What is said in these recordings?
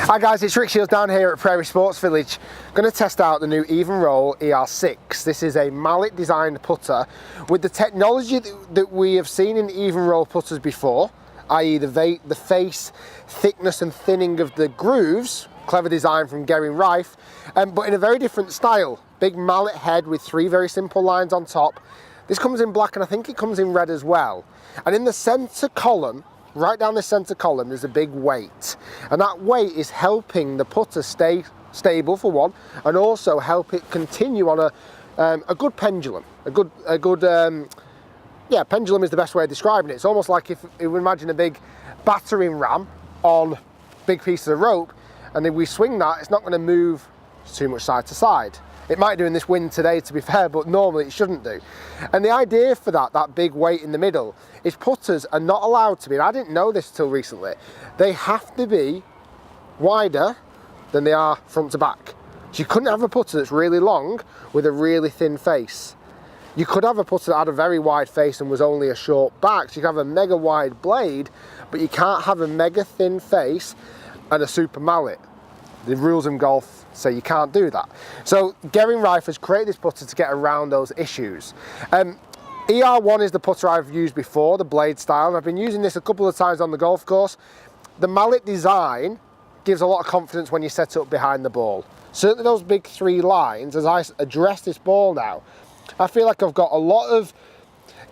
Hi guys, it's Rick Shiels down here at Prairie Sports Village. I'm going to test out the new EVNROLL ER6. This is a mallet designed putter with the technology that we have seen in EVNROLL putters before, i.e. the face thickness and thinning of the grooves, clever design from Gering Rife, but in a very different style. Big mallet head with three very simple lines on top. This comes in black and I think it comes in red as well. And in the centre column, right down the centre column, there's a big weight, and that weight is helping the putter stay stable for one, and also help it continue on a good pendulum. Yeah, pendulum is the best way of describing it. It's almost like if you imagine a big battering ram on big pieces of rope, and if we swing that, it's not going to move too much side to side. It might do in this wind today, to be fair, but normally it shouldn't do. And the idea for that big weight in the middle, is putters are not allowed to be, and I didn't know this till recently, they have to be wider than they are front to back. So you couldn't have a putter that's really long with a really thin face. You could have a putter that had a very wide face and was only a short back, so you could have a mega wide blade, but you can't have a mega thin face and a super mallet. The rules in golf say you can't do that. So Gering Rife has created this putter to get around those issues. ER1 is the putter I've used before, the blade style, and I've been using this a couple of times on the golf course. The mallet design gives a lot of confidence when you set it up behind the ball. Certainly those big three lines, as I address this ball now, I feel like I've got a lot of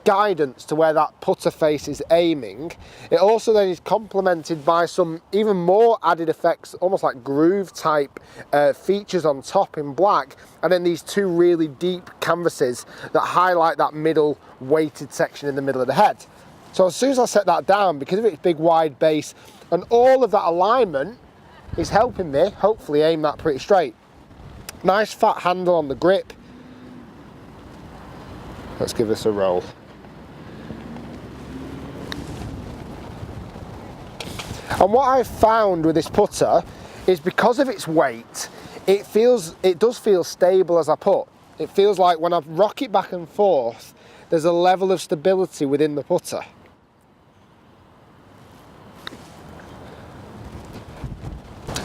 guidance to where that putter face is aiming. It also then is complemented by some even more added effects, almost like groove type features on top in black, and then these two really deep canvases that highlight that middle weighted section in the middle of the head. So as soon as I set that down, because of its big wide base and all of that alignment is helping me hopefully aim that pretty straight. Nice fat handle on the grip. Let's give this a roll. And what I've found with this putter is because of its weight, it does feel stable as I putt. It feels like when I rock it back and forth, there's a level of stability within the putter.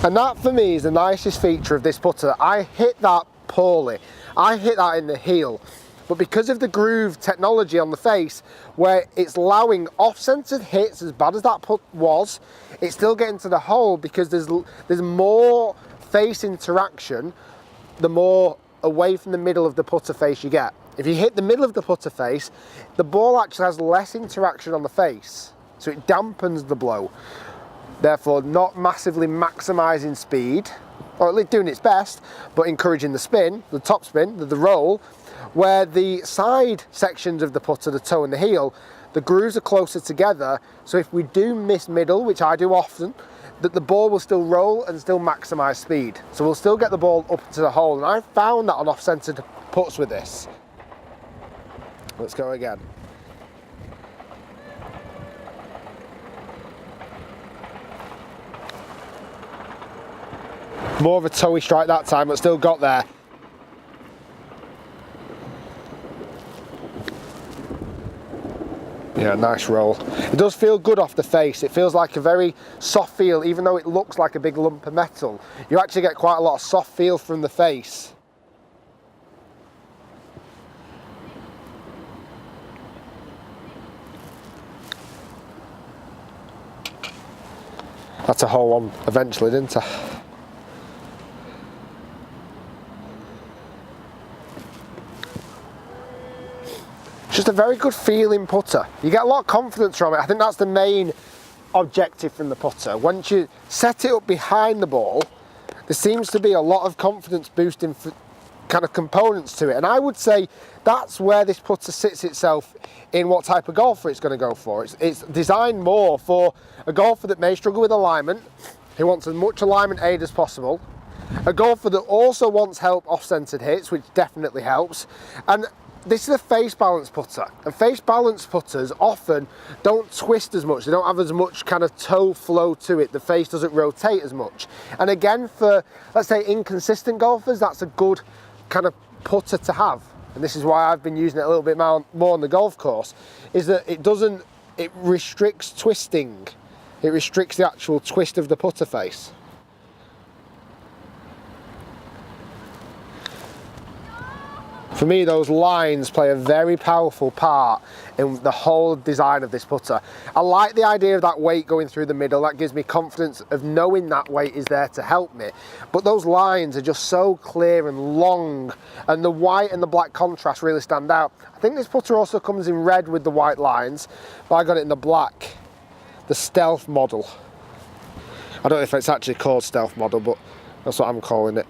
And that for me is the nicest feature of this putter. I hit that poorly. I hit that in the heel. But because of the groove technology on the face, where it's allowing off-centered hits, as bad as that putt was, it's still getting to the hole because there's more face interaction, the more away from the middle of the putter face you get. If you hit the middle of the putter face, the ball actually has less interaction on the face, so it dampens the blow. Therefore, not massively maximizing speed, or at least doing its best, but encouraging the spin, the top spin, the roll, where the side sections of the putter, the toe and the heel, the grooves are closer together, so if we do miss middle, which I do often, that the ball will still roll and still maximise speed. So we'll still get the ball up into the hole, and I found that on off-centred putts with this. Let's go again. More of a toey strike that time, but still got there. Yeah, nice roll. It does feel good off the face. It feels like a very soft feel, even though it looks like a big lump of metal. You actually get quite a lot of soft feel from the face. That's a hole one eventually, didn't I? Just a very good feeling putter. You get a lot of confidence from it. I think that's the main objective from the putter. Once you set it up behind the ball, there seems to be a lot of confidence boosting kind of components to it. And I would say that's where this putter sits itself in what type of golfer it's going to go for. It's designed more for a golfer that may struggle with alignment, who wants as much alignment aid as possible, a golfer that also wants help off-centered hits, which definitely helps, and this is a face balance putter, and face balance putters often don't twist as much. They don't have as much kind of toe flow to it. The face doesn't rotate as much. And again, for, let's say, inconsistent golfers, that's a good kind of putter to have. And this is why I've been using it a little bit more on the golf course, is that it restricts twisting. It restricts the actual twist of the putter face. For me, those lines play a very powerful part in the whole design of this putter. I like the idea of that weight going through the middle. That gives me confidence of knowing that weight is there to help me. But those lines are just so clear and long, and the white and the black contrast really stand out. I think this putter also comes in red with the white lines, but I got it in the black, the Stealth model. I don't know if it's actually called Stealth model, but that's what I'm calling it.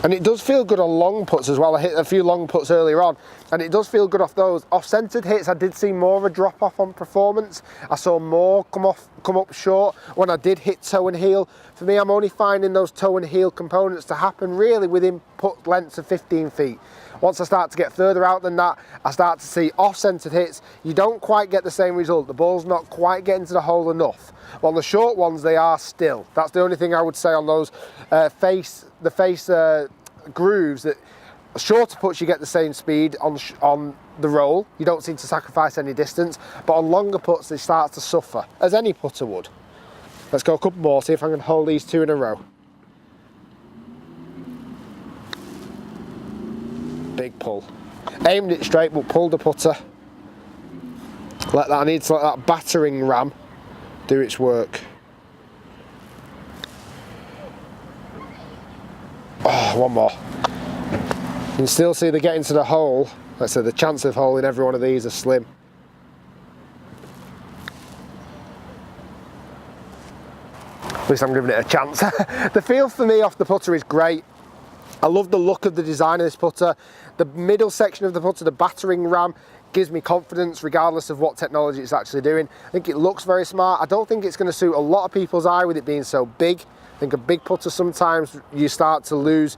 And it does feel good on long putts as well. I hit a few long putts earlier on, and it does feel good off those. Off-centered hits, I did see more of a drop-off on performance. I saw more come up short when I did hit toe and heel. For me, I'm only finding those toe and heel components to happen really within putt lengths of 15 feet. Once I start to get further out than that, I start to see off-centered hits. You don't quite get the same result. The ball's not quite getting to the hole enough. Well, on the short ones, they are still. That's the only thing I would say on those face grooves. That shorter putts, you get the same speed on the roll. You don't seem to sacrifice any distance. But on longer putts, they start to suffer, as any putter would. Let's go a couple more, see if I can hold these two in a row. Big pull. Aimed it straight, but pulled the putter. I need to let that battering ram do its work. Oh, one more. You can still see they get into the hole. Like I said, the chance of holing every one of these are slim. At least I'm giving it a chance. The feel for me off the putter is great. I love the look of the design of this putter. The middle section of the putter, the battering ram, gives me confidence regardless of what technology it's actually doing. I think it looks very smart. I don't think it's going to suit a lot of people's eye with it being so big. I think a big putter, sometimes you start to lose.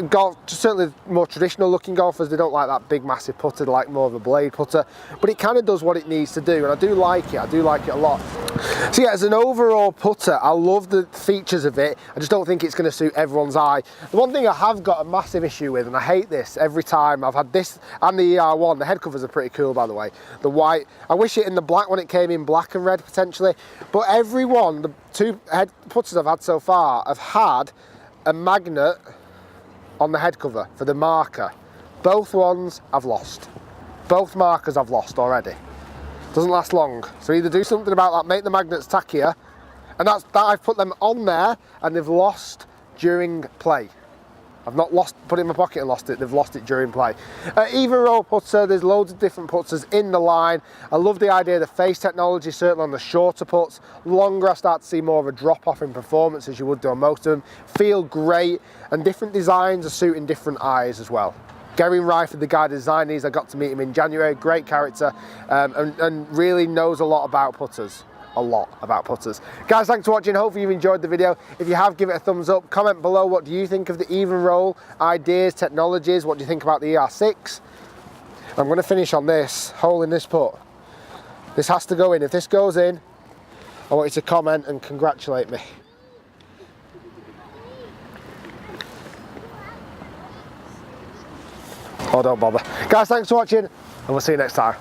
Golf, certainly more traditional looking golfers, they don't like that big massive putter, they like more of a blade putter, but it kind of does what it needs to do, and I do like it a lot. So yeah, as an overall putter, I love the features of it. I just don't think it's going to suit everyone's eye. The one thing I have got a massive issue with, and I hate this every time, I've had this and the ER1, the head covers are pretty cool by the way, the white, I wish it in the black when it came in black and red potentially, but every one, the two head putters I've had so far have had a magnet on the head cover for the marker. Both ones I've lost. Both markers I've lost already. Doesn't last long. So either do something about that, make the magnets tackier, and that I've put them on there and they've lost during play. I've not put it in my pocket and lost it, they've lost it during play. EVNROLL putter, there's loads of different putters in the line. I love the idea of the face technology, certainly on the shorter putts. Longer, I start to see more of a drop off in performance as you would do on most of them. Feel great, and different designs are suiting different eyes as well. Gary Rife, the guy designing these, I got to meet him in January, great character, and really knows a lot about putters. Guys, thanks for watching. Hopefully you've enjoyed the video. If you have, give it a thumbs up. Comment below, what do you think of the EVNROLL ideas, technologies? What do you think about the ER6? I'm going to finish on this hole in this putt. This has to go in. If this goes in, I want you to comment and congratulate me. Oh, don't bother. Guys, thanks for watching, and we'll see you next time.